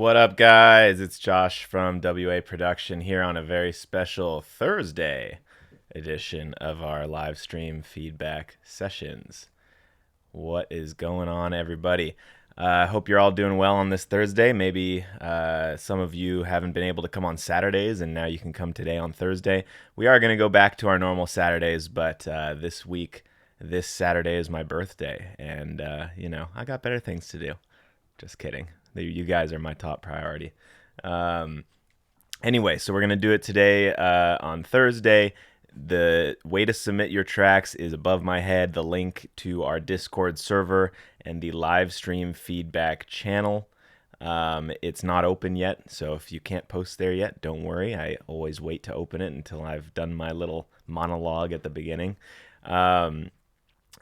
What up, guys? It's Josh from WA Production here on a very special Thursday edition of our live stream feedback sessions. What is going on, everybody? I hope you're all doing well on this Thursday. Maybe some of you haven't been able to come on Saturdays, and now you can come today on Thursday. We are going to go back to our normal Saturdays, but this Saturday is my birthday, and I got better things to do. Just kidding. You guys are my top priority. Um, anyway, so we're going to do it today on Thursday. The way to submit your tracks is above my head, the link to our Discord server and the live stream feedback channel. It's not open yet, so if you can't post there yet, don't worry. I always wait to open it until I've done my little monologue at the beginning.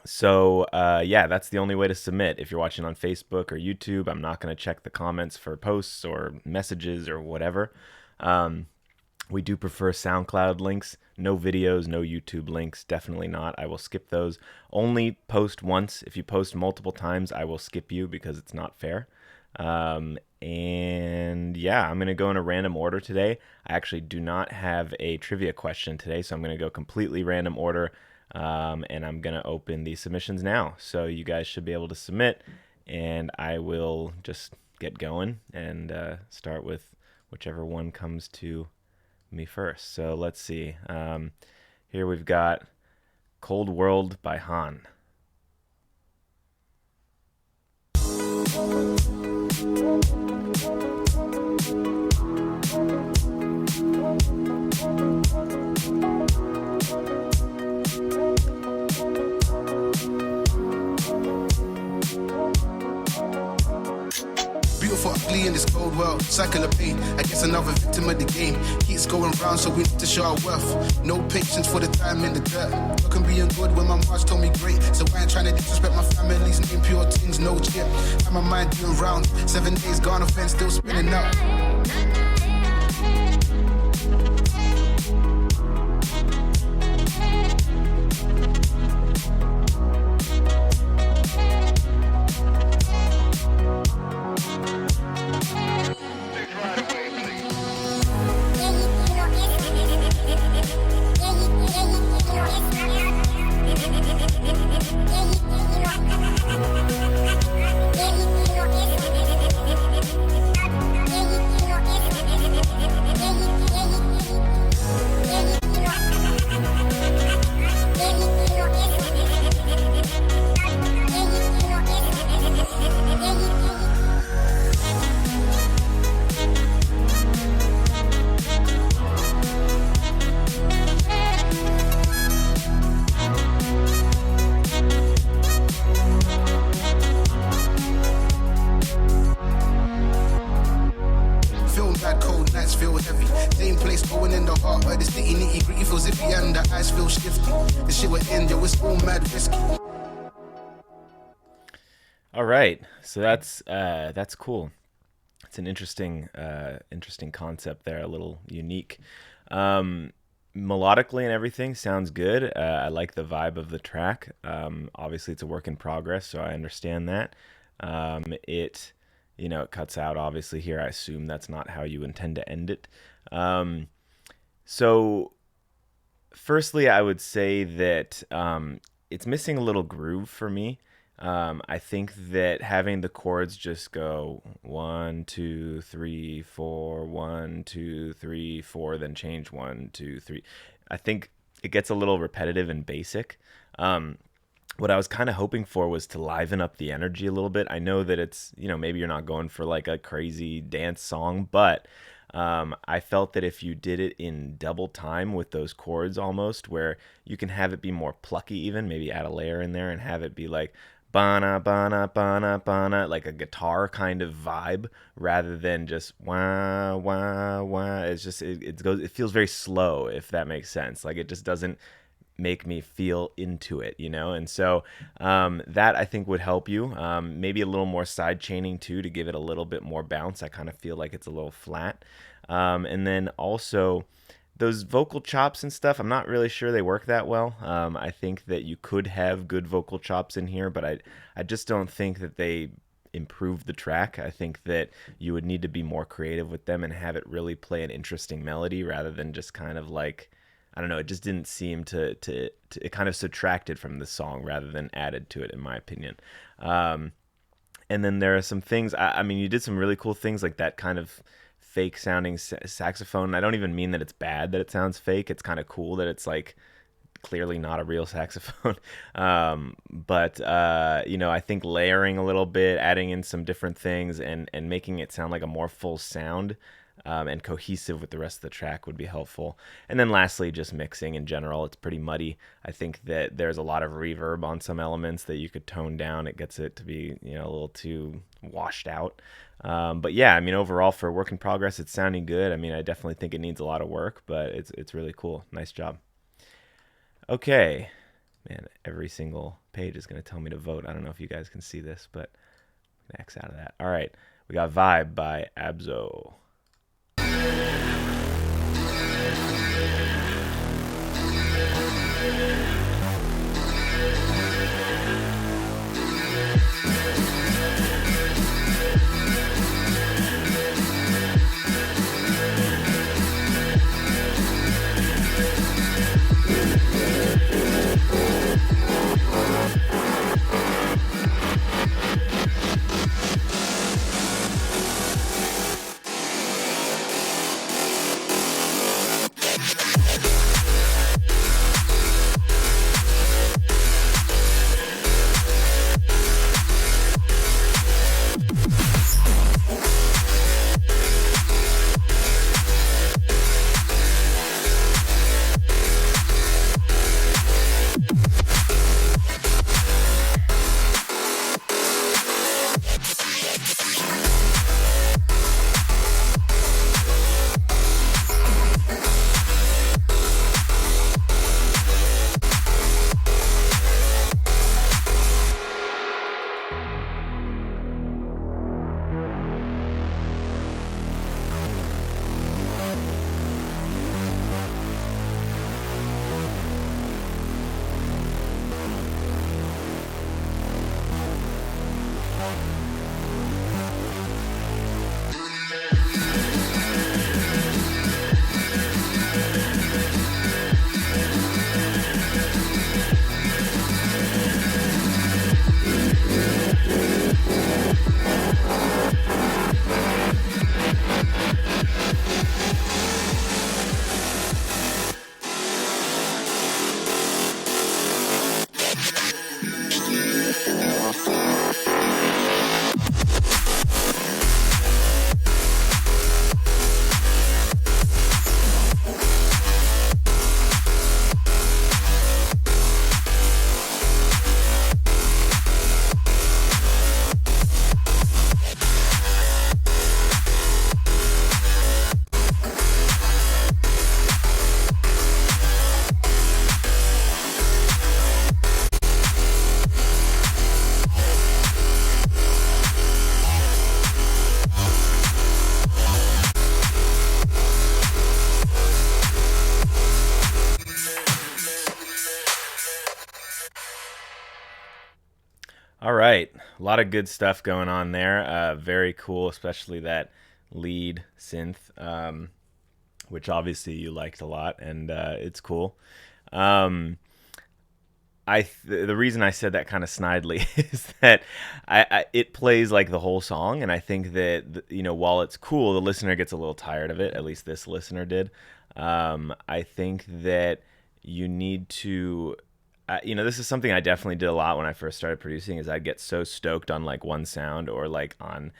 So that's the only way to submit. If you're watching on Facebook or YouTube, I'm not going to check the comments for posts or messages or whatever. We do prefer SoundCloud links. No videos, no YouTube links. Definitely not. I will skip those. Only post once. If you post multiple times, I will skip you because it's not fair. I'm going to go in a random order today. I actually do not have a trivia question today, so I'm going to go completely random order. And I'm going to open the submissions now. So you guys should be able to submit, and I will just get going and start with whichever one comes to me first. So let's see. Here we've got Cold World by Han. Beautiful, ugly in this cold world. Cycle of pain. I guess another victim of the game. Keeps going round, so we need to show our worth. No patience for the time in the dirt. Look and being good when my March told me great. So I ain't trying to disrespect my family's name. Pure things, no chip. Have my mind doing round. 7 days gone, offense still spinning out. All right, so that's cool. It's an interesting concept there, a little unique. Melodically and everything sounds good. I like the vibe of the track. Obviously, it's a work in progress, so I understand that. It cuts out obviously here. I assume that's not how you intend to end it. So, firstly, I would say that it's missing a little groove for me. I think that having the chords just go 1, 2, 3, 4, 1, 2, 3, 4, then change 1, 2, 3. I think it gets a little repetitive and basic. What I was kind of hoping for was to liven up the energy a little bit. I know that it's, maybe you're not going for like a crazy dance song, but I felt that if you did it in double time with those chords almost, where you can have it be more plucky even, maybe add a layer in there and have it be like bana bana bana bana, like a guitar kind of vibe rather than just wah wah wah. It's just it feels very slow, if that makes sense. Like it just doesn't make me feel into it, and so that I think would help you. Maybe a little more side chaining too to give it a little bit more bounce. I kind of feel like it's a little flat. And then also those vocal chops and stuff, I'm not really sure they work that well. I think that you could have good vocal chops in here, but I just don't think that they improve the track. I think that you would need to be more creative with them and have it really play an interesting melody rather than just kind of like, I don't know, it just didn't seem to it kind of subtracted from the song rather than added to it, in my opinion. Um, and then there are some things, I mean, you did some really cool things like that kind of fake sounding saxophone. I don't even mean that it's bad that it sounds fake. It's kind of cool that it's like clearly not a real saxophone. But I think layering a little bit, adding in some different things, and making it sound like a more full sound and cohesive with the rest of the track would be helpful. And then lastly, just mixing in general. It's pretty muddy. I think that there's a lot of reverb on some elements that you could tone down. It gets it to be a little too washed out. But yeah, I mean, overall for work in progress, it's sounding good. I mean, I definitely think it needs a lot of work, but it's really cool. Nice job. Okay. Man, every single page is going to tell me to vote. I don't know if you guys can see this, but I'm going to X out of that. All right. We got Vibe by Abzo. All right, a lot of good stuff going on there. Very cool, especially that lead synth, which obviously you liked a lot, and it's cool. Um, the reason I said that kind of snidely is that it plays like the whole song, and I think that while it's cool, the listener gets a little tired of it. At least this listener did. I think that you need to this is something I definitely did a lot when I first started producing. Is I'd get so stoked on like one sound or like on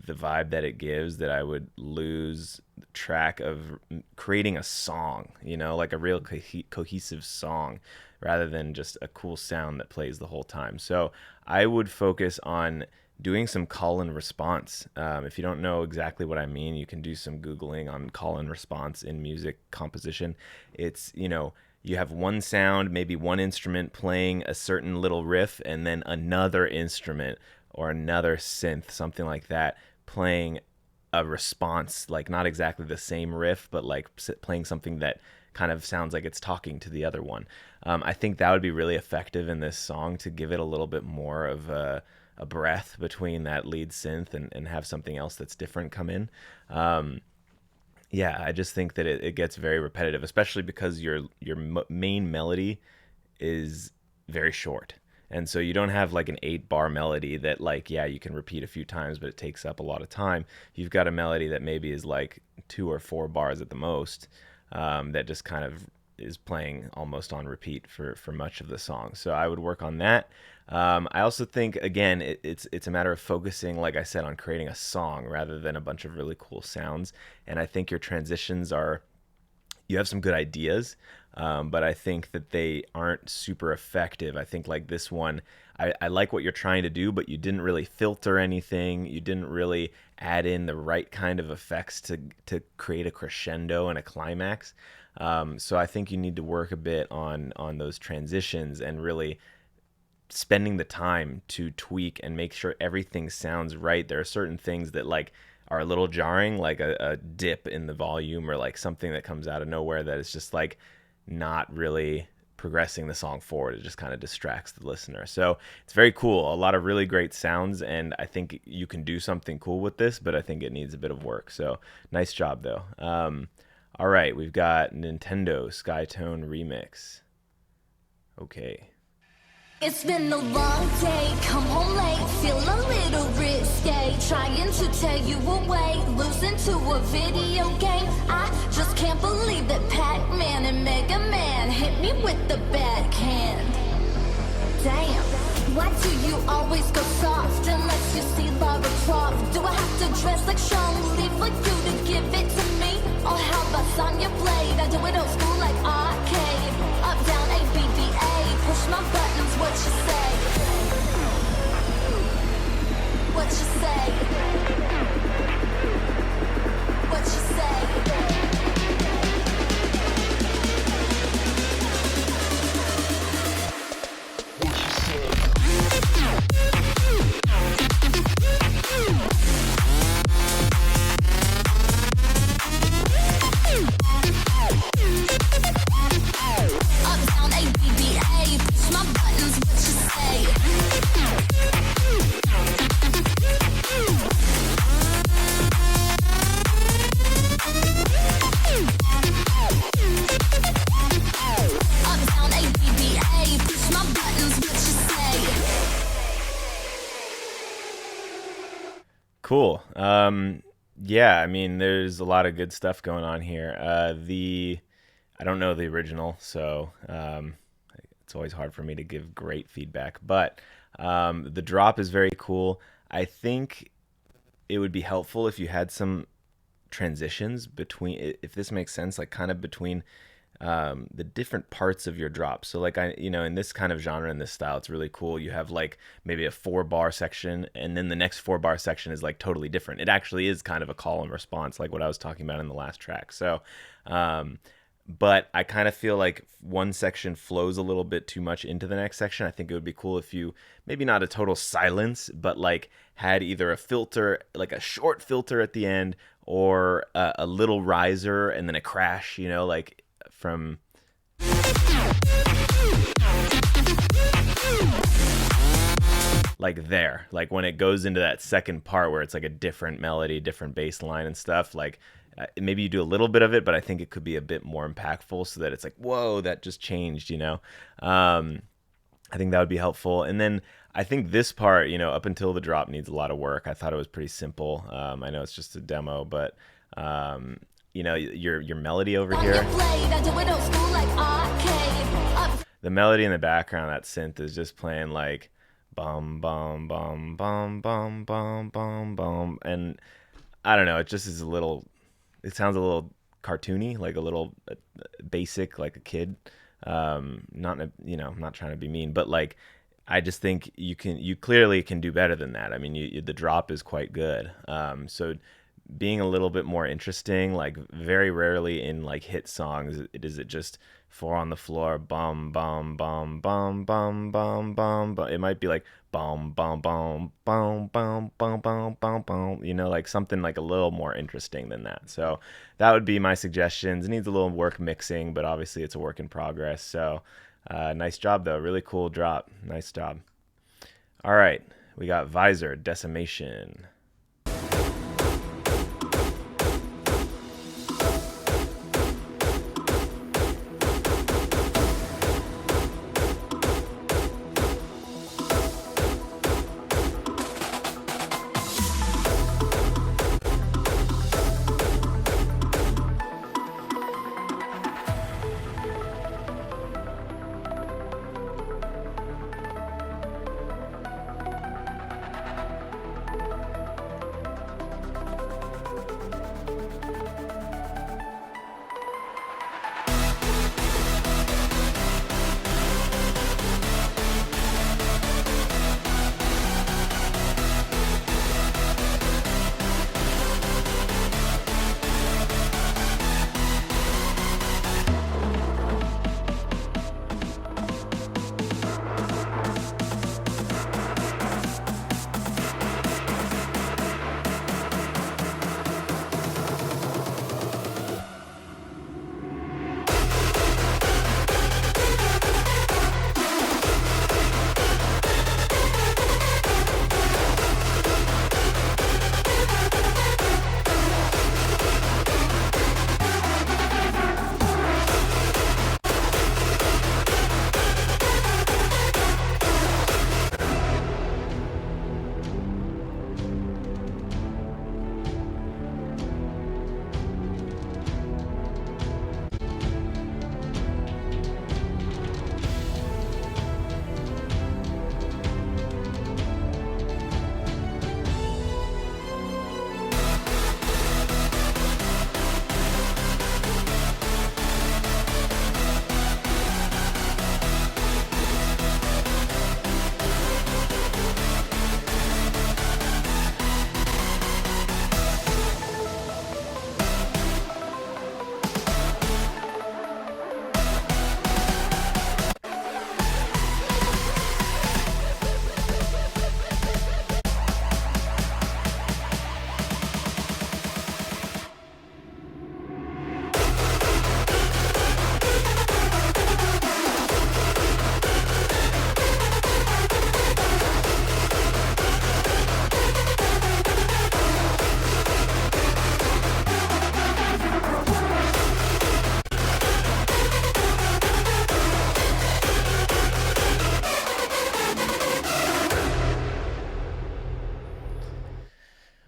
the vibe that it gives that I would lose track of creating a song. Like a real cohesive song, rather than just a cool sound that plays the whole time. So I would focus on doing some call and response. If you don't know exactly what I mean, you can do some Googling on call and response in music composition. It's, you have one sound, maybe one instrument playing a certain little riff, and then another instrument or another synth, something like that, playing a response, like not exactly the same riff, but like playing something that kind of sounds like it's talking to the other one. I think that would be really effective in this song to give it a little bit more of a breath between that lead synth and have something else that's different come in. Um, yeah, I just think that it gets very repetitive, especially because your main melody is very short. And so you don't have like an 8 bar melody that like yeah, you can repeat a few times but it takes up a lot of time. You've got a melody that maybe is like 2 or 4 bars at the most, that just kind of is playing almost on repeat for much of the song. So I would work on that. I also think again it's a matter of focusing, like I said, on creating a song rather than a bunch of really cool sounds. And I think your transitions are, you have some good ideas, but I think that they aren't super effective. I think like this one, I like what you're trying to do, but you didn't really filter anything. You didn't really add in the right kind of effects to create a crescendo and a climax. So I think you need to work a bit on those transitions and really spending the time to tweak and make sure everything sounds right. There are certain things that like are a little jarring, like a dip in the volume or like something that comes out of nowhere that is just like not really progressing the song forward. It just kind of distracts the listener. So it's very cool. A lot of really great sounds, and I think you can do something cool with this, but I think it needs a bit of work. So nice job though. All right, we've got Nintendo Skytone Remix. Okay. It's been a long day, come home late, feel a little risque. Trying to tear you away, losing to a video game. I just can't believe that Pac-Man and Mega Man hit me with the backhand. Damn, why do you always go soft unless you see Lara Croft? Do I have to dress like Sean Lee for you to give it to me? Or how about Sonya Blade? I do it old school like arcade. Up, down, A, B, B, A. Push my buttons, what you say? What you say? What you say? Cool. Yeah, I mean, there's a lot of good stuff going on here. I don't know the original, so it's always hard for me to give great feedback. But the drop is very cool. I think it would be helpful if you had some transitions between, if this makes sense, like kind of between the different parts of your drop. So like in this kind of genre, in this style, it's really cool. You have like maybe a 4 bar section, and then the next 4 bar section is like totally different. It actually is kind of a call and response, like what I was talking about in the last track. So, but I kind of feel like one section flows a little bit too much into the next section. I think it would be cool if you, maybe not a total silence, but like had either a filter, like a short filter at the end, or a little riser and then a crash, like from like there, like when it goes into that second part where it's like a different melody, different bass line and stuff, like maybe you do a little bit of it, but I think it could be a bit more impactful so that it's like, whoa, that just changed. I think that would be helpful. And then I think this part, up until the drop, needs a lot of work. I thought it was pretty simple. I know it's just a demo, but your melody over here, the melody in the background, that synth is just playing like bum bum bum bum bum bum bum bum, and I don't know, it just is a little, it sounds a little cartoony, like a little basic, like a kid. Not I'm not trying to be mean, but like I just think you clearly can do better than that. I mean, the drop is quite good. So being a little bit more interesting, like very rarely in like hit songs is it just 4 on the floor, bum bum bum bum bum bum bum, but it might be like bum bum bum bum bum bum bum bum bum, like something like a little more interesting than that. So that would be my suggestions. It needs a little work mixing, but obviously it's a work in progress. So nice job though, really cool drop, nice job. All right, we got Visor, Decimation.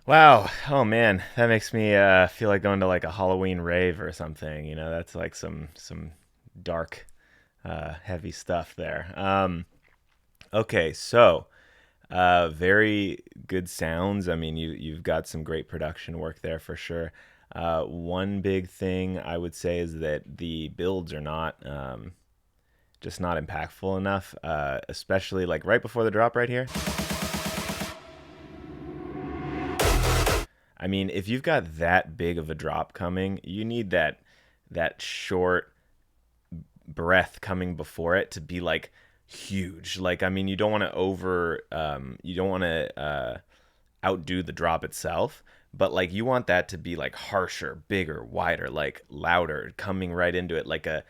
Wow. Oh man, that makes me feel like going to like a Halloween rave or something. You know, that's like some dark, heavy stuff there. Okay, so very good sounds. I mean, you've got some great production work there for sure. One big thing I would say is that the builds are not just not impactful enough, especially like right before the drop right here. I mean, if you've got that big of a drop coming, you need that short breath coming before it to be like huge. Like, I mean, you don't want to you don't want to outdo the drop itself, but like you want that to be like harsher, bigger, wider, like louder, coming right into it, like a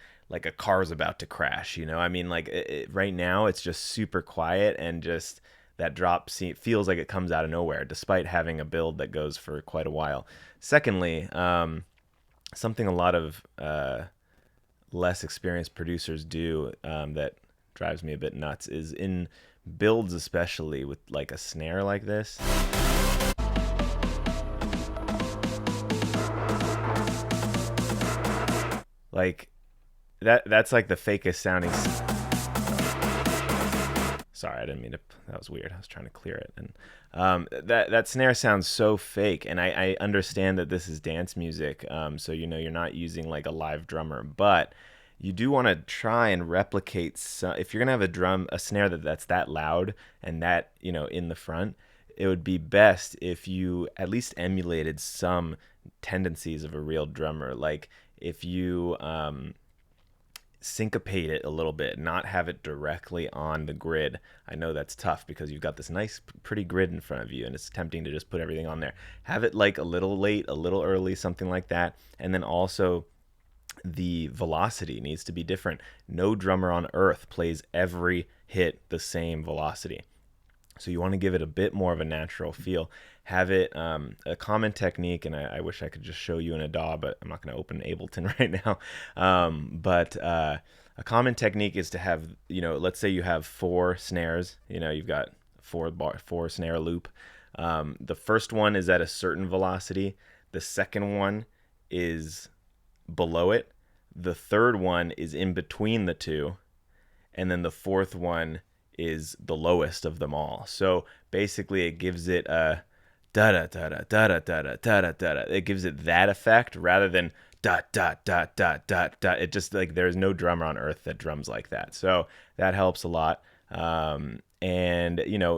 car's about to crash. You know, I mean, like right now it's just super quiet and just that drop feels like it comes out of nowhere, despite having a build that goes for quite a while. Secondly, something a lot of less experienced producers do that drives me a bit nuts is in builds, especially with like a snare like this. Like that's like the fakest sounding. Sorry, I didn't mean to. That was weird. I was trying to clear it, and that snare sounds so fake. And I understand that this is dance music, so you know you're not using like a live drummer, but you do want to try and replicate some. If you're gonna have a snare that's that loud and that in the front, it would be best if you at least emulated some tendencies of a real drummer. Like if you syncopate it a little bit, not have it directly on the grid. I know that's tough because you've got this nice, pretty grid in front of you, and it's tempting to just put everything on there. Have it like a little late, a little early, something like that. And then also the velocity needs to be different. No drummer on earth plays every hit the same velocity. So you want to give it a bit more of a natural feel. Have it a common technique, and I wish I could just show you in a DAW, but I'm not going to open Ableton right now. But a common technique is to have, let's say you have four snares. You've got four snare loop. The first one is at a certain velocity. The second one is below it. The third one is in between the two, and then the fourth one is the lowest of them all. So basically, it gives it a da da da da da da da da da da. It gives it that effect rather than dot dot dot dot dot dot. It just like there's no drummer on earth that drums like that. So that helps a lot. And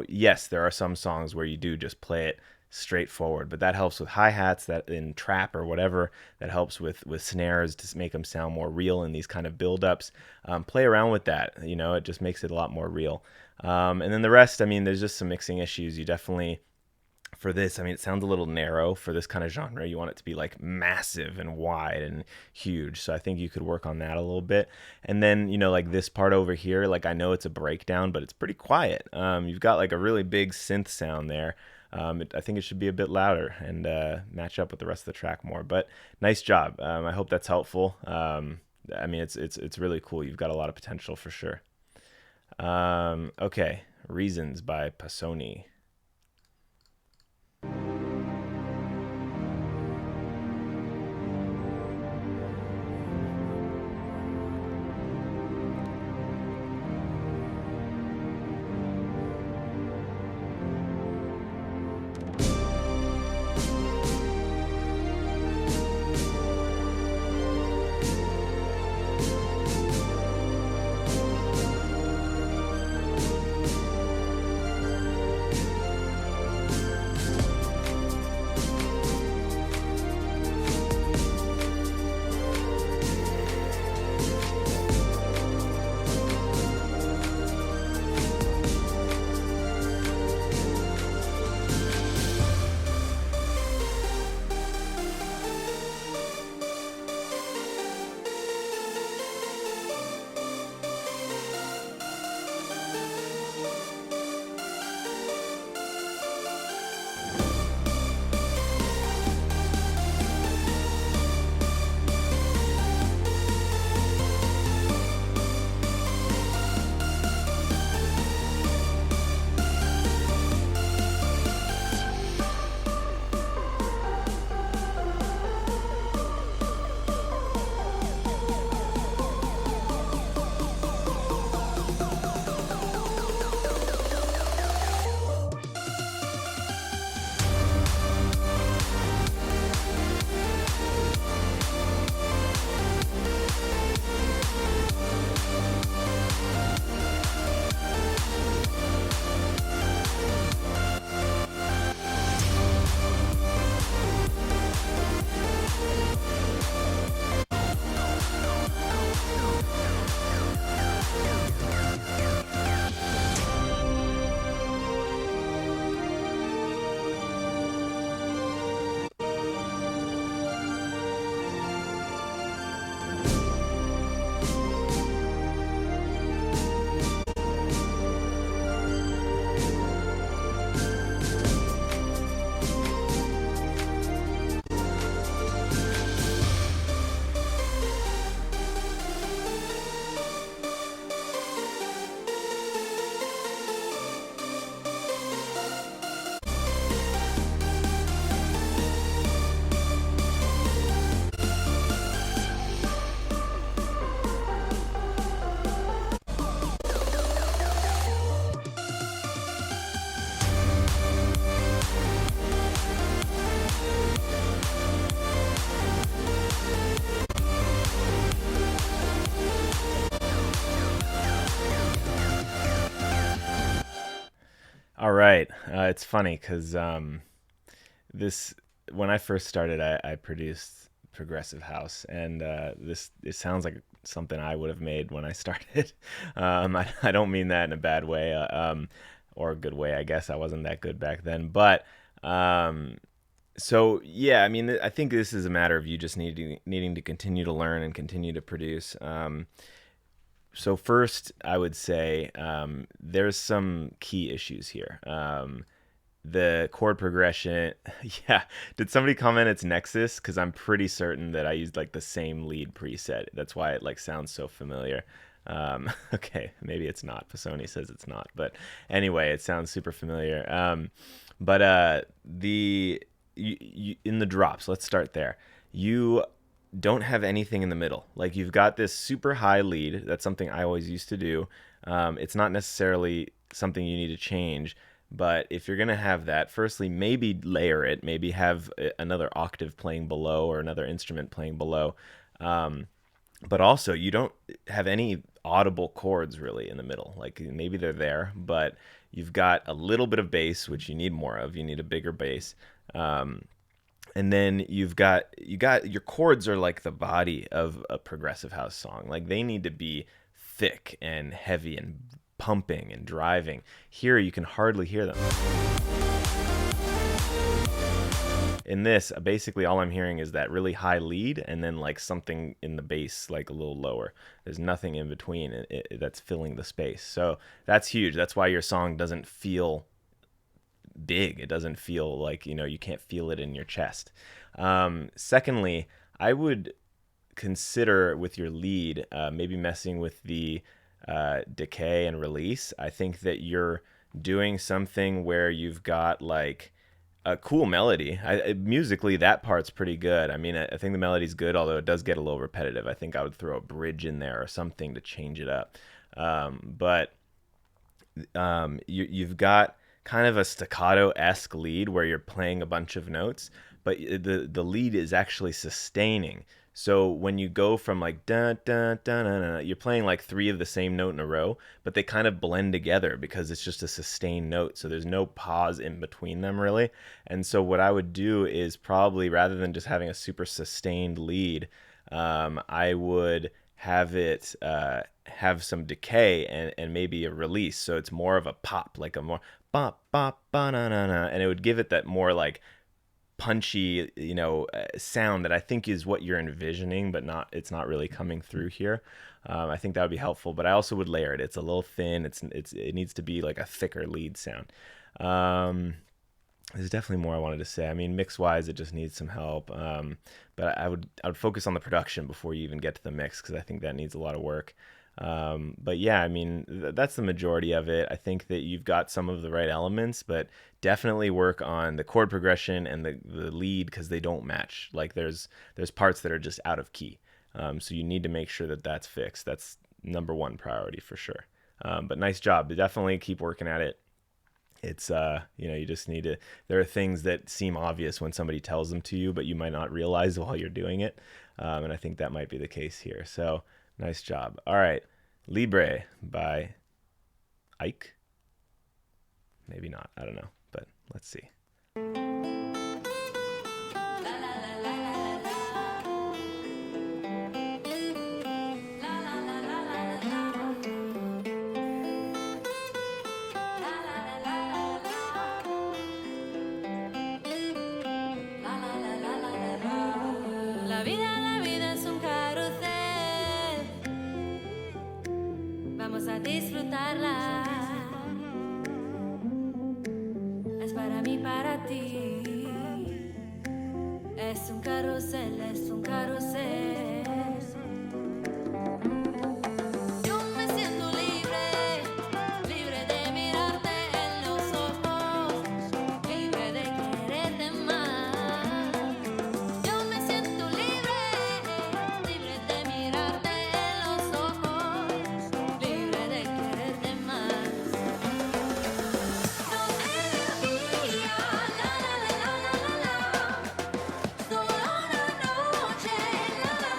yes, there are some songs where you do just play it straightforward, but that helps with hi-hats, that in trap or whatever, that helps with snares to make them sound more real in these kind of build-ups. Play around with that, it just makes it a lot more real. And then the rest, I mean, there's just some mixing issues. You definitely, for this, I mean, it sounds a little narrow for this kind of genre. You want it to be like massive and wide and huge. So I think you could work on that a little bit. And then, like this part over here, like I know it's a breakdown, but it's pretty quiet. You've got like a really big synth sound there. I think it should be a bit louder and match up with the rest of the track more. But nice job. I hope that's helpful. I mean, it's really cool. You've got a lot of potential for sure. Okay, Reasons by Pasoni. All right. It's funny because this when I first started, I produced progressive house, and this it sounds like something I would have made when I started. I don't mean that in a bad way, or a good way. I guess I wasn't that good back then, but so yeah, I mean, I think this is a matter of you just needing to continue to learn and continue to produce. So first, I would say there's some key issues here. The chord progression, yeah. Did somebody comment it's Nexus? Because I'm pretty certain that I used like the same lead preset. That's why it like sounds so familiar. Okay, maybe it's not. Pisoni says it's not, but anyway, it sounds super familiar. But the in the drops, let's start there. You don't have anything in the middle. Like you've got this super high lead. That's something I always used to do. It's not necessarily something you need to change, but if you're gonna have that, firstly, maybe layer it. Maybe have another octave playing below or another instrument playing below. Um, but also, you don't have any audible chords really in the middle. Like maybe they're there, but you've got a little bit of bass, which you need more of. You need a bigger bass. And then you got your chords are like the body of a progressive house song. Like they need to be thick and heavy and pumping and driving. Here you can hardly hear them. In this, basically all I'm hearing is that really high lead and then like something in the bass like a little lower. There's nothing in between that's filling the space. So that's huge. That's why your song doesn't feel big. It doesn't feel like, you can't feel it in your chest. Secondly, I would consider with your lead maybe messing with the decay and release. I think that you're doing something where you've got like a cool melody. Musically, that part's pretty good. I mean, I think the melody's good, although it does get a little repetitive. I think I would throw a bridge in there or something to change it up. But you've got kind of a staccato-esque lead where you're playing a bunch of notes, but the lead is actually sustaining. So when you go from like dun dun dun dun, dun, you're playing like three of the same note in a row, but they kind of blend together because it's just a sustained note. So there's no pause in between them really. And so what I would do is probably rather than just having a super sustained lead, I would have it have some decay and maybe a release. So it's more of a pop, like a more bop bop ba na na na, and it would give it that more like punchy, sound that I think is what you're envisioning, but it's not really coming through here. I think that would be helpful, but I also would layer it. It's a little thin. It needs to be like a thicker lead sound. There's definitely more I wanted to say. I mean, mix wise, it just needs some help. But I would focus on the production before you even get to the mix because I think that needs a lot of work. But yeah, I mean, that's the majority of it. I think that you've got some of the right elements, but definitely work on the chord progression and the lead because they don't match. Like there's parts that are just out of key. So you need to make sure that that's fixed. That's number one priority for sure. But nice job. Definitely keep working at it. It's you just need to. There are things that seem obvious when somebody tells them to you, but you might not realize while you're doing it. And I think that might be the case here. So nice job. All right, Libre by Ike. Maybe not. I don't know, but let's see. La vida es un carrusel. Vamos a disfrutarla. Es para mí, para ti. Es un carrusel, es un carrusel. Yo me siento libre, libre de mirarte en los ojos, libre de quererte más. Yo me siento libre, libre de mirarte en los ojos, libre de quererte más. No debería, la la la la la la, solo una noche, la la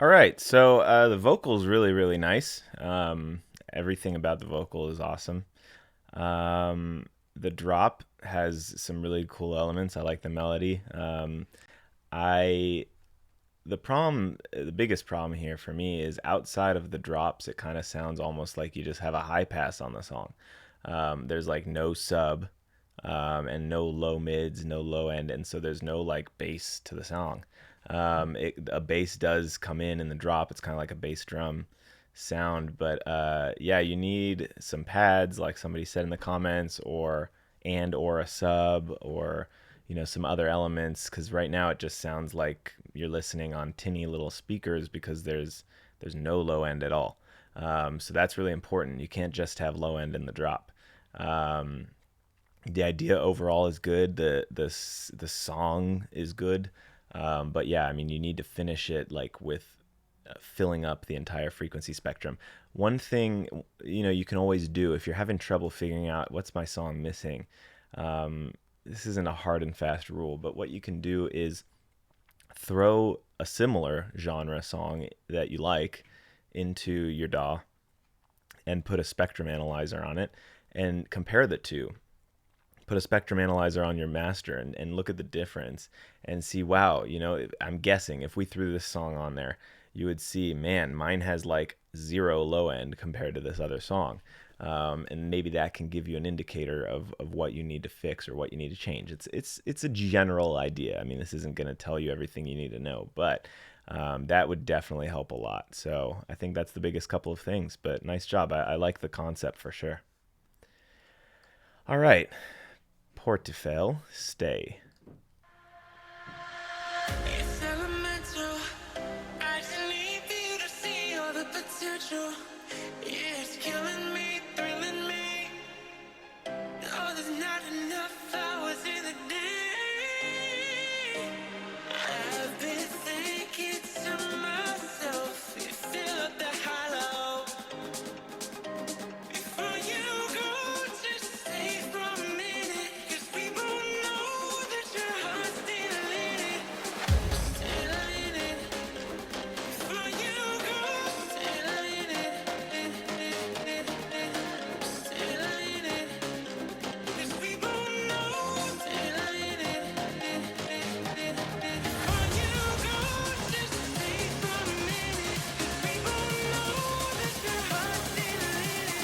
All right, so the vocal's really, really nice. Everything about the vocal is awesome. The drop has some really cool elements. I like the melody. I the biggest problem here for me is outside of the drops, it kind of sounds almost like you just have a high pass on the song. There's like no sub, and no low mids, no low end, and so there's no like bass to the song. A bass does come in the drop. It's kind of like a bass drum sound, but yeah, you need some pads, like somebody said in the comments, or a sub, or some other elements, because right now it just sounds like you're listening on tinny little speakers because there's no low end at all. So that's really important. You can't just have low end in the drop. Um, the idea overall is good. The song is good, but yeah, I mean, you need to finish it like with filling up the entire frequency spectrum. One thing you can always do if you're having trouble figuring out what's my song missing. This isn't a hard and fast rule, but what you can do is throw a similar genre song that you like into your DAW and put a spectrum analyzer on it and compare the two. Put a spectrum analyzer on your master and look at the difference and see, wow, I'm guessing if we threw this song on there, you would see, man, mine has like zero low end compared to this other song. And maybe that can give you an indicator of what you need to fix or what you need to change. It's a general idea. I mean, this isn't going to tell you everything you need to know, but that would definitely help a lot. So I think that's the biggest couple of things. But nice job. I like the concept for sure. All right, Portofel, stay. It's elemental. I just need you to see all the potential. Yeah, it's killing me, thrilling me. Oh, there's not enough hours in the day. I've been thinking to myself, you fill up the hollow. Before you go, just stay for a minute. 'Cause we both know that your heart's still in it. Still in it. Before you go, still in it. Still in it. 'Cause we both know, still in it. Before you go, just stay for a minute. 'Cause we both know that your heart's still in it.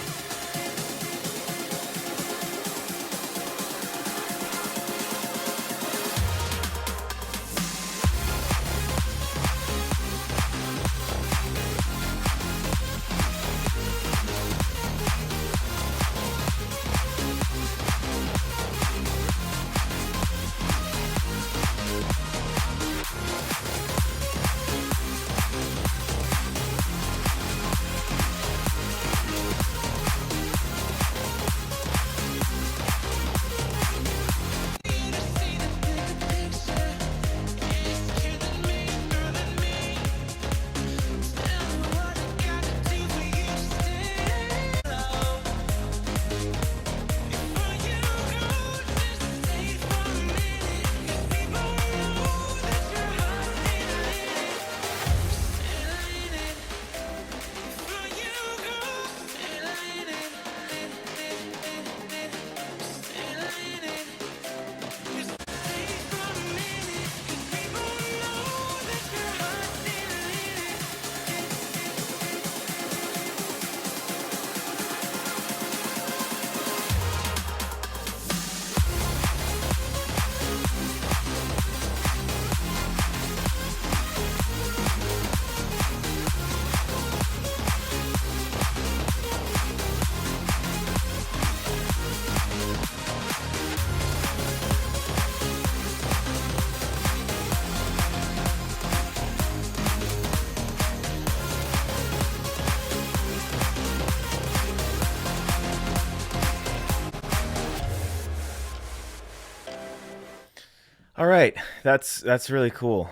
All right, that's really cool.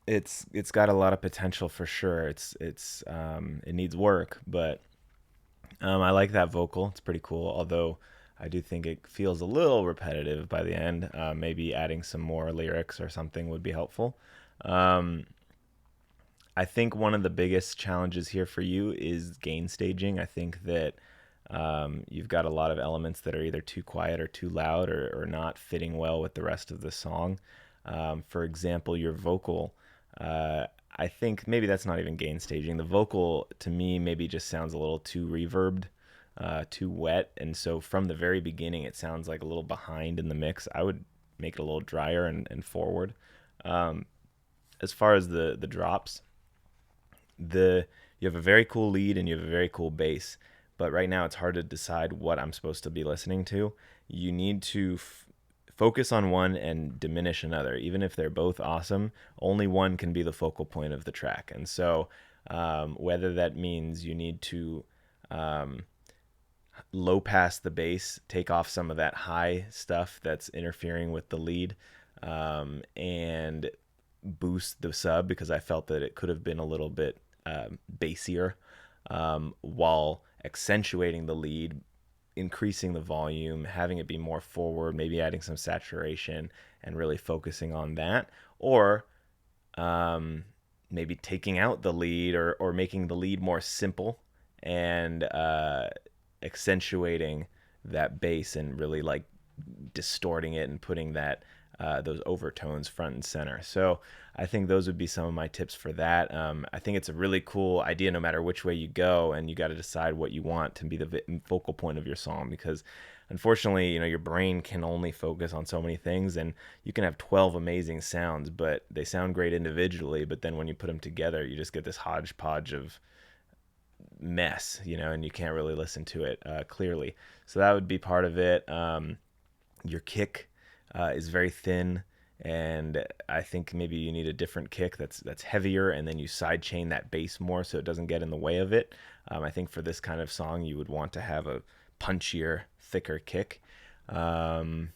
It's got a lot of potential for sure. It needs work, but I like that vocal. It's pretty cool. Although I do think it feels a little repetitive by the end. Maybe adding some more lyrics or something would be helpful. Um, I think one of the biggest challenges here for you is gain staging. I think that you've got a lot of elements that are either too quiet or too loud or not fitting well with the rest of the song. For example, your vocal. Uh, I think maybe that's not even gain staging. The vocal to me maybe just sounds a little too reverbed, too wet, and so from the very beginning it sounds like a little behind in the mix. I would make it a little drier and forward. Um, as far as the drops, the you have a very cool lead and you have a very cool bass, but right now it's hard to decide what I'm supposed to be listening to. You need to focus on one and diminish another. Even if they're both awesome, only one can be the focal point of the track. And so, whether that means you need to um, low pass the bass, take off some of that high stuff that's interfering with the lead, and boost the sub because I felt that it could have been a little bit bassier, while accentuating the lead, increasing the volume, having it be more forward, maybe adding some saturation and really focusing on that. Or um, maybe taking out the lead or making the lead more simple and accentuating that bass and really like distorting it and putting that those overtones front and center. So I think those would be some of my tips for that. I think it's a really cool idea no matter which way you go, and you got to decide what you want to be the focal point of your song because unfortunately, you know, your brain can only focus on so many things and you can have 12 amazing sounds, but they sound great individually, but then when you put them together, you just get this hodgepodge of mess, you know, and you can't really listen to it clearly. So that would be part of it. Your kick is very thin, and I think maybe you need a different kick that's heavier, and then you sidechain that bass more so it doesn't get in the way of it. I think for this kind of song, you would want to have a punchier, thicker kick. Um,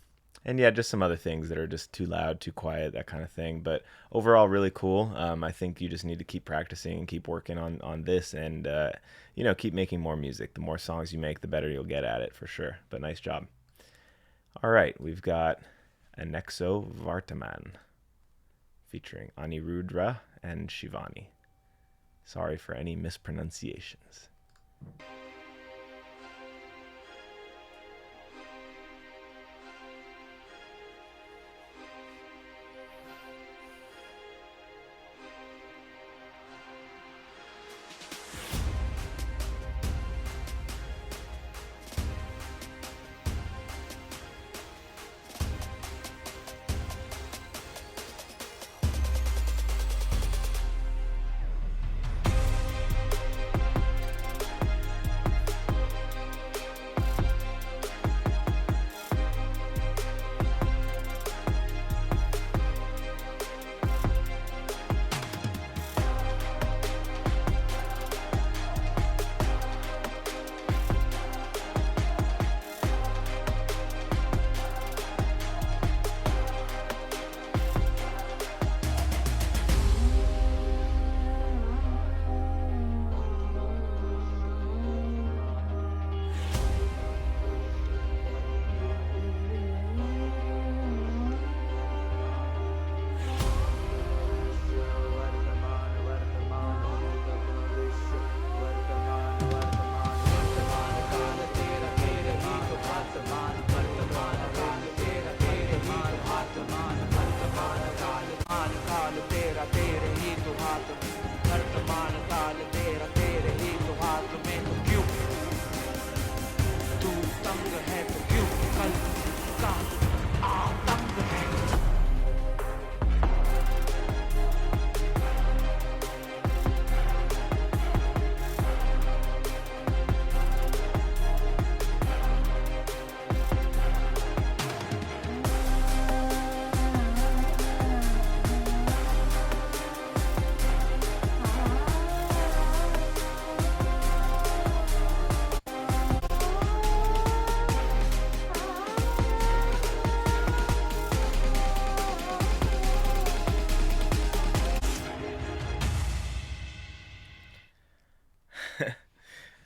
and yeah, just some other things that are just too loud, too quiet, that kind of thing. But overall, really cool. I think you just need to keep practicing and keep working on this, and you know, keep making more music. The more songs you make, the better you'll get at it for sure. But nice job. All right, we've got Anexo Vartaman featuring Anirudra and Shivani. Sorry for any mispronunciations.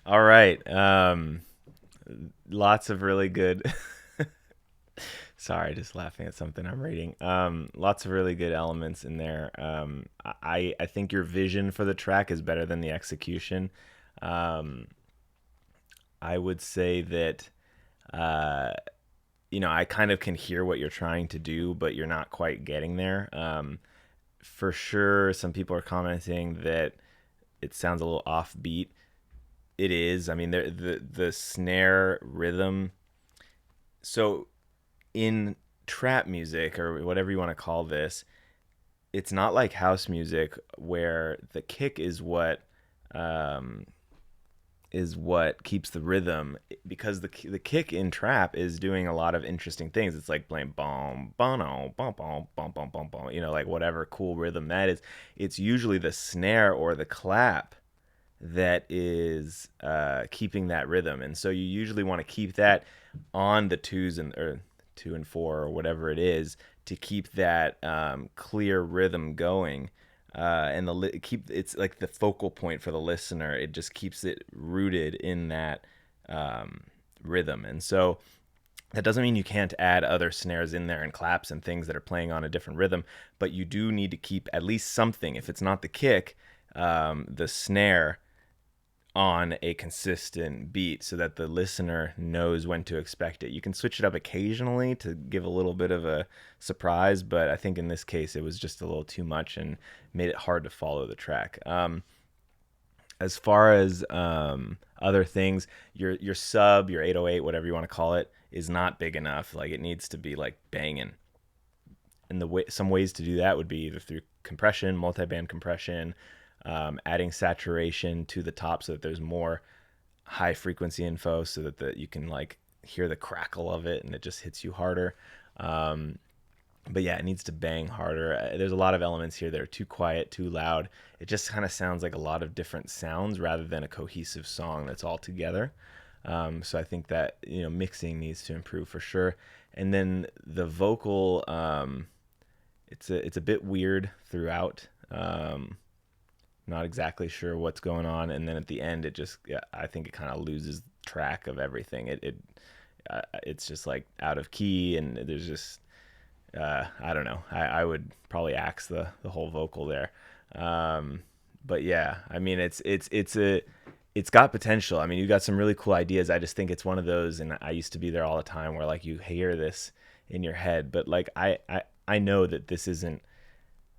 All right. Lots of really good Sorry, just laughing at something I'm reading. Lots of really good elements in there. I think your vision for the track is better than the execution. Um, I would say that uh, I kind of can hear what you're trying to do, but you're not quite getting there. For sure, some people are commenting that it sounds a little offbeat. It is. I mean, the snare rhythm. So in trap music or whatever you want to call this, it's not like house music where the kick um, is what keeps the rhythm, because the kick in trap is doing a lot of interesting things. It's like playing bom bono bom bom bom bom bom bom, like whatever cool rhythm that is. It's usually the snare or the clap that is keeping that rhythm, and so you usually want to keep that on the twos and or 2 and 4 or whatever it is to keep that clear rhythm going. And keep it's like the focal point for the listener. It just keeps it rooted in that rhythm, and so that doesn't mean you can't add other snares in there and claps and things that are playing on a different rhythm, but you do need to keep at least something. If it's not the kick, the snare on a consistent beat so that the listener knows when to expect it. You can switch it up occasionally to give a little bit of a surprise, but I think in this case it was just a little too much and made it hard to follow the track. As far as other things, your sub, your 808, whatever you want to call it, is not big enough. Like, it needs to be like banging. And some ways to do that would be either through compression, multi-band compression, adding saturation to the top so that there's more high frequency info so that you can like hear the crackle of it and it just hits you harder. But yeah, it needs to bang harder. There's a lot of elements here that are too quiet, too loud. It just kind of sounds like a lot of different sounds rather than a cohesive song that's all together. So I think that mixing needs to improve for sure. And then the vocal, it's a bit weird throughout. Not exactly sure what's going on, and then at the end, I think it kind of loses track of everything. It's just like out of key, and there's just I don't know. I would probably axe the whole vocal there. But yeah, I mean, it's got potential. I mean, you got some really cool ideas. I just think it's one of those, and I used to be there all the time, where like you hear this in your head, but like I know that this isn't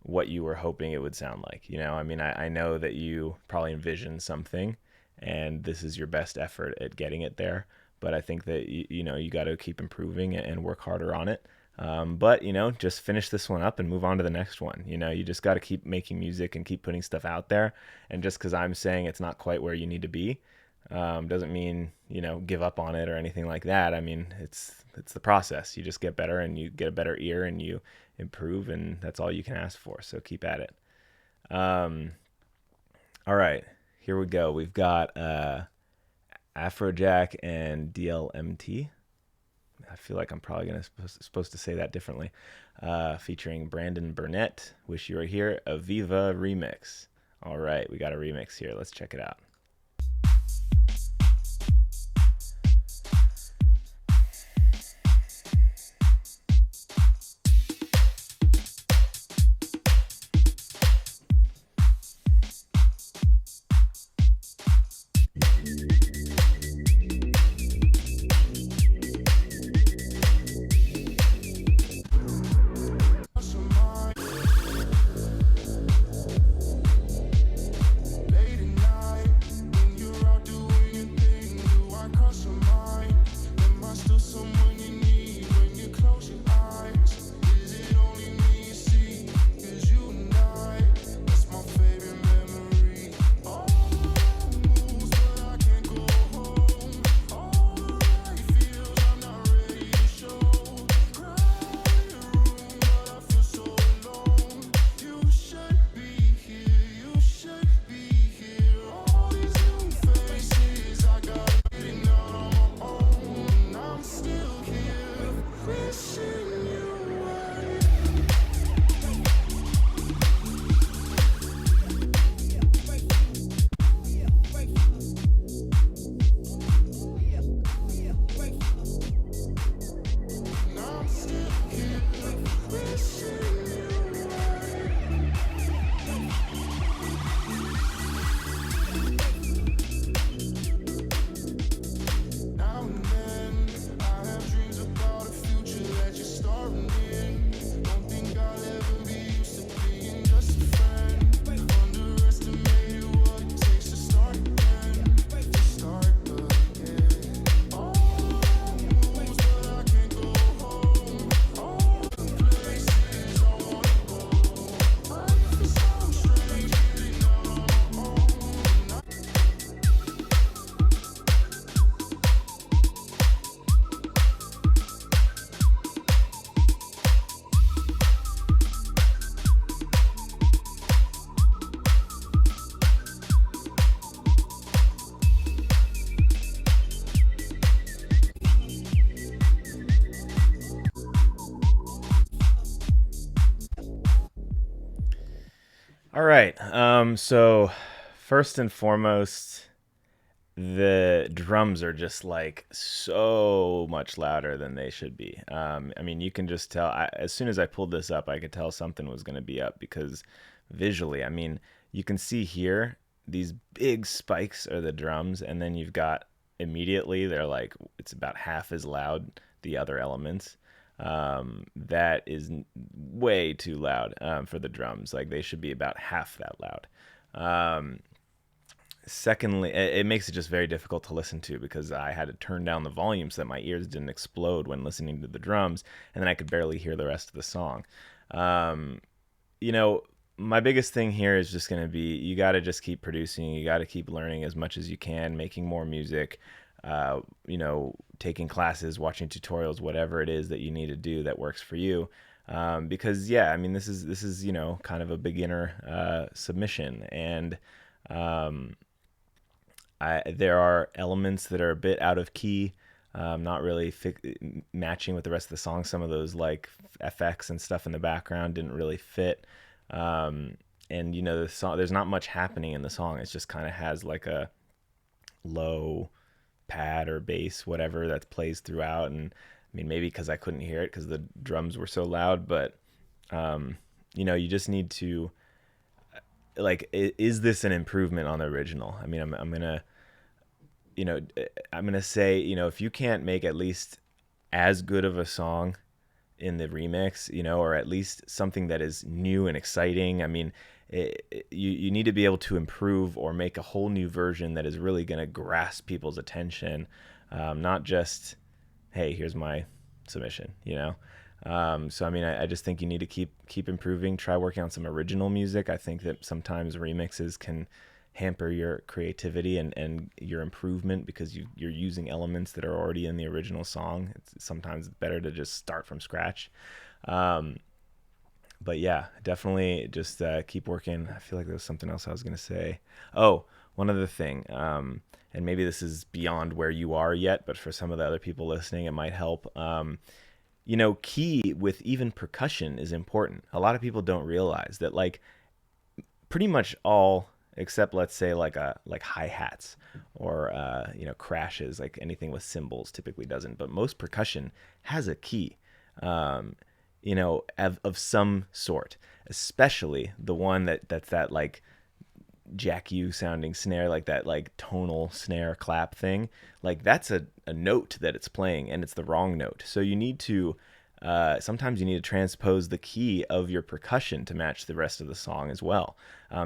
what you were hoping it would sound like. I mean, I know that you probably envisioned something, and this is your best effort at getting it there. But I think that you got to keep improving and work harder on it. But just finish this one up and move on to the next one. You just got to keep making music and keep putting stuff out there. And just because I'm saying it's not quite where you need to be, doesn't mean give up on it or anything like that. I mean, it's the process. You just get better and you get a better ear and you improve, and that's all you can ask for. So keep at it. All right, here we go. We've got Afrojack and DLMT. I feel like I'm probably supposed to say that differently. Featuring Brandon Burnett, Wish You Were Here, Aviva remix. All right, we got a remix here. Let's check it out. All right. So first and foremost, the drums are just like so much louder than they should be. I mean, you can just tell. As soon as I pulled this up, I could tell something was going to be up because visually, I mean, you can see here these big spikes are the drums, and then you've got immediately they're like it's about half as loud the other elements. That is way too loud for the drums. Like they should be about half that loud. Um, Secondly, it makes it just very difficult to listen to because I had to turn down the volume so that my ears didn't explode when listening to the drums, and then I could barely hear the rest of the song. Um, you know, my biggest thing here is just going to be you got to just keep producing. You got to keep learning as much as you can, making more music, taking classes, watching tutorials, whatever it is that you need to do that works for you. Because yeah, I mean, this is kind of a beginner submission, and um, there are elements that are a bit out of key, not really matching with the rest of the song. Some of those like FX and stuff in the background didn't really fit. Um, and the song, there's not much happening in the song. It just kind of has like a low pad or bass, whatever that plays throughout. And I mean, maybe because I couldn't hear it because the drums were so loud, but you just need to like, is this an improvement on the original? I mean, I'm gonna you know, I'm gonna say, if you can't make at least as good of a song in the remix, or at least something that is new and exciting. I mean, you need to be able to improve or make a whole new version that is really gonna grasp people's attention, not just, hey, here's my submission. So I mean, I just think you need to keep improving. Try working on some original music. I think that sometimes remixes can hamper your creativity and your improvement because you're using elements that are already in the original song. It's sometimes better to just start from scratch. But yeah, definitely just keep working. I feel like there was something else I was going to say. Oh, one other thing. And maybe this is beyond where you are yet, but for some of the other people listening, it might help. Key with even percussion is important. A lot of people don't realize that, like, pretty much all except, let's say, like hi-hats or crashes, like anything with cymbals typically doesn't, but most percussion has a key, of some sort, especially the one that's that like Jack U sounding snare, like that like tonal snare clap thing. Like that's a note that it's playing and it's the wrong note. So you need to sometimes you need to transpose the key of your percussion to match the rest of the song as well.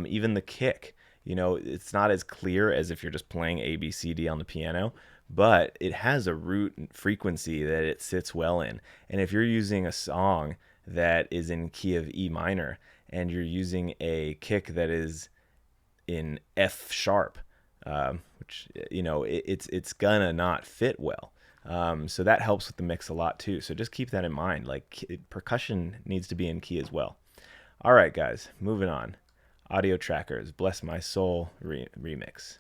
Even the kick, it's not as clear as if you're just playing A, B, C, D on the piano, but it has a root frequency that it sits well in. And if you're using a song that is in key of E minor and you're using a kick that is in F sharp, which it's gonna not fit well. So that helps with the mix a lot too. So just keep that in mind. Like percussion needs to be in key as well. All right, guys, moving on. Audio Trackers, Bless My Soul remix.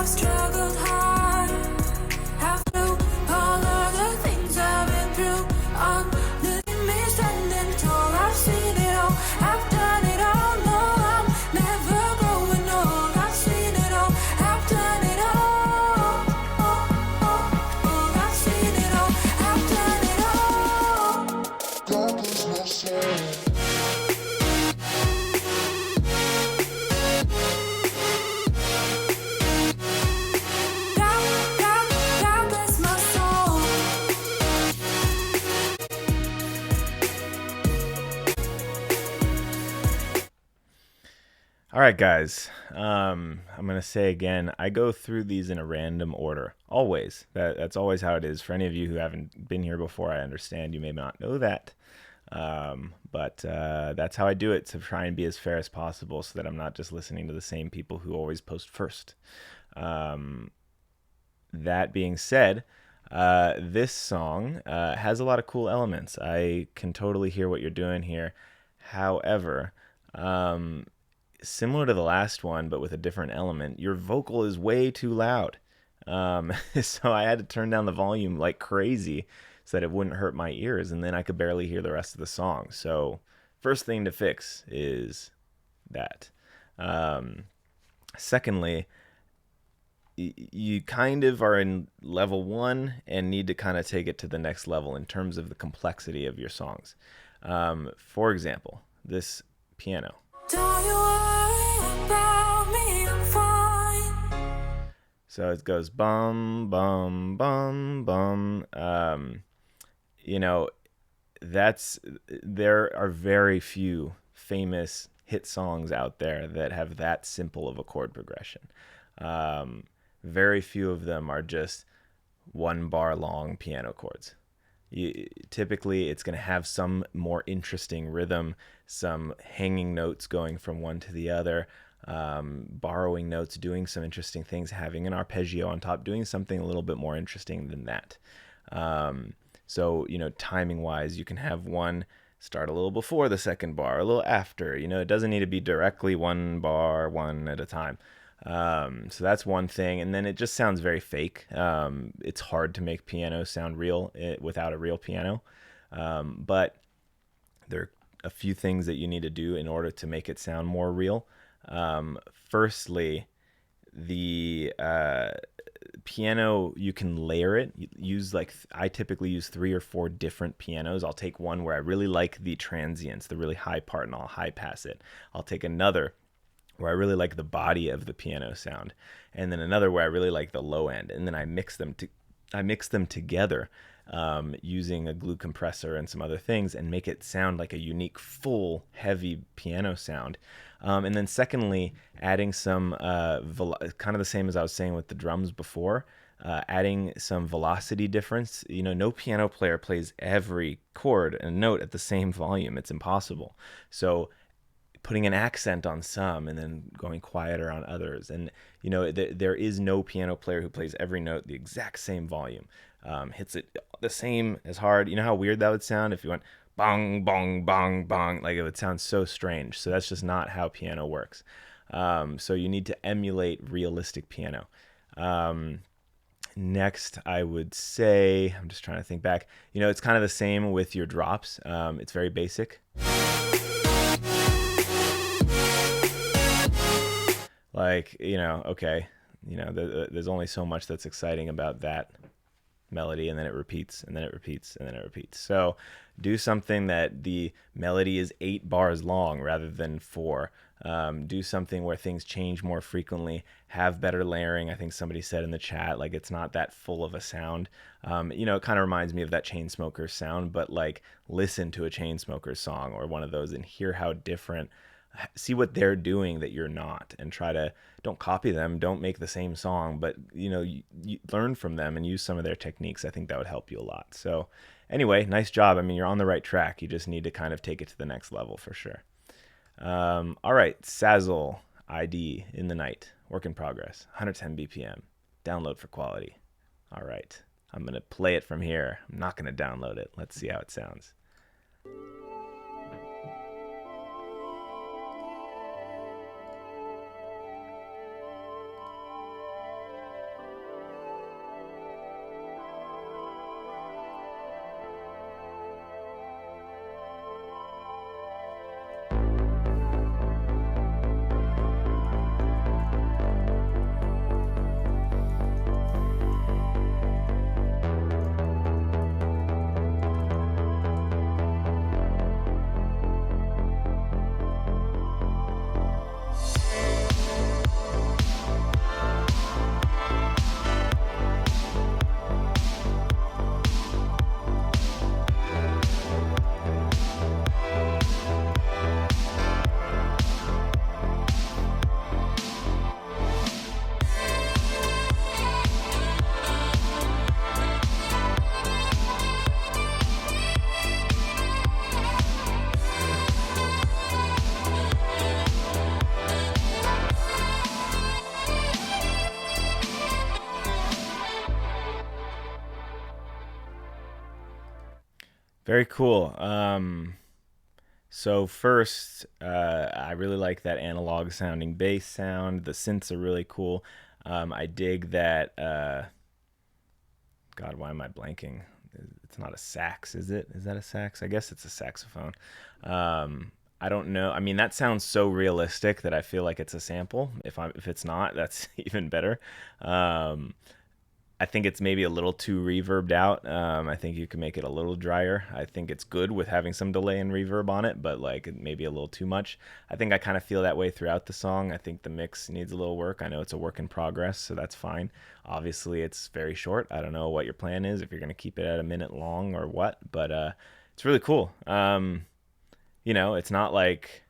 I've struggled hard. After all of the things I've been through, on leaving me standing tall. I've seen it all, I've done it all. No, I'm never growing old. I've seen it all, I've done it all. I've seen it all, I've done it all. God is my soul. All right, guys. I'm gonna say again, I go through these in a random order. Always. That's always how it is. For any of you who haven't been here before, I understand you may not know that. But that's how I do it, to try and be as fair as possible, so that I'm not just listening to the same people who always post first. That being said, this song has a lot of cool elements. I can totally hear what you're doing here. However, similar to the last one, but with a different element, your vocal is way too loud. So I had to turn down the volume like crazy so that it wouldn't hurt my ears, and then I could barely hear the rest of the song. So first thing to fix is that. Secondly, you kind of are in level one and need to kind of take it to the next level in terms of the complexity of your songs. For example, this piano. Don't you worry about me, I'm fine. So it goes bum, bum, bum, bum. There are very few famous hit songs out there that have that simple of a chord progression. Very few of them are just 1 bar long piano chords. Typically, it's going to have some more interesting rhythm, some hanging notes going from one to the other, borrowing notes, doing some interesting things, having an arpeggio on top, doing something a little bit more interesting than that. So, timing wise, you can have one start a little before the second bar, a little after. It doesn't need to be directly 1 bar, one at a time. So that's one thing. And then it just sounds very fake. It's hard to make piano sound real without a real piano. But there are a few things that you need to do in order to make it sound more real. Firstly, the piano, you can layer it. I typically use 3 or 4 different pianos. I'll take one where I really like the transients, the really high part, and I'll high pass it. I'll take another where I really like the body of the piano sound, and then another where I really like the low end, and then I mix them together using a glue compressor and some other things, and make it sound like a unique, full, heavy piano sound. And then secondly, adding some kind of the same as I was saying with the drums before, adding some velocity difference. No piano player plays every chord and note at the same volume. It's impossible. So putting an accent on some and then going quieter on others. And, there is no piano player who plays every note the exact same volume, hits it the same as hard. You know how weird that would sound if you went bong, bong, bong, bong? Like, it would sound so strange. So that's just not how piano works. So you need to emulate realistic piano. Next, I would say, I'm just trying to think back, it's kind of the same with your drops. It's very basic. Like, okay, there's only so much that's exciting about that melody, and then it repeats, and then it repeats, and then it repeats. So do something that the melody is 8 bars long rather than 4. Do something where things change more frequently, have better layering. I think somebody said in the chat, like, it's not that full of a sound. It kind of reminds me of that Chainsmokers sound, but like, listen to a Chainsmokers song or one of those and hear how different, see what they're doing that you're not, and don't copy them, don't make the same song, but you learn from them and use some of their techniques. I think that would help you a lot. So anyway, nice job. I mean, you're on the right track. You just need to kind of take it to the next level for sure. All right, Sazzle ID in the night, work in progress, 110 BPM, download for quality. All right, I'm gonna play it from here. I'm not gonna download it. Let's see how it sounds. Very cool. So first, I really like that analog sounding bass sound. The synths are really cool. I dig that. God, why am I blanking? It's not a sax, is it? Is that a sax? I guess it's a saxophone. I don't know. I mean, that sounds so realistic that I feel like it's a sample. If it's not, that's even better. Um, I think it's maybe a little too reverbed out. I think you can make it a little drier. I think it's good with having some delay and reverb on it, but like maybe a little too much. I think I kind of feel that way throughout the song. I think the mix needs a little work. I know it's a work in progress, so that's fine. Obviously, it's very short. I don't know what your plan is, if you're going to keep it at a minute long or what, but it's really cool. It's not like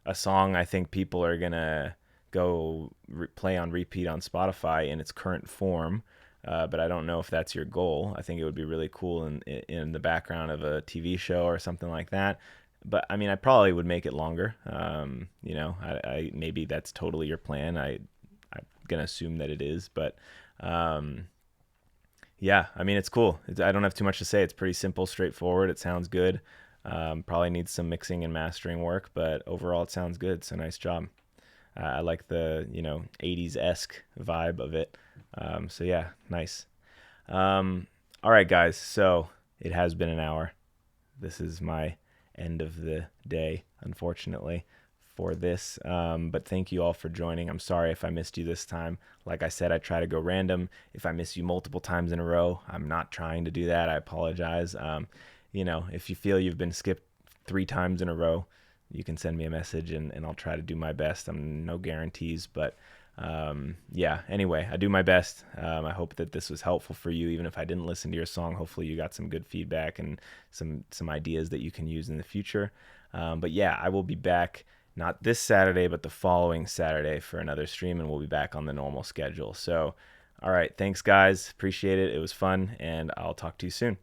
a song I think people are going to go play on repeat on Spotify in its current form. But I don't know if that's your goal. I think it would be really cool in the background of a TV show or something like that. But I mean, I probably would make it longer. I maybe that's totally your plan. I'm gonna assume that it is, but um, yeah, I mean, it's cool. I don't have too much to say. It's pretty simple, straightforward. It sounds good. Probably needs some mixing and mastering work, but overall, it sounds good. So nice job. I like the 80s esque vibe of it. So yeah, nice. All right, guys. So it has been an hour. This is my end of the day, unfortunately, for this. But thank you all for joining. I'm sorry if I missed you this time. Like I said, I try to go random. If I miss you multiple times in a row, I'm not trying to do that. I apologize. If you feel you've been skipped 3 times in a row, you can send me a message and I'll try to do my best. I'm no guarantees, but yeah, anyway, I do my best. I hope that this was helpful for you. Even if I didn't listen to your song, hopefully you got some good feedback and some ideas that you can use in the future. But yeah, I will be back not this Saturday, but the following Saturday for another stream, and we'll be back on the normal schedule. So, all right, thanks guys. Appreciate it. It was fun, and I'll talk to you soon.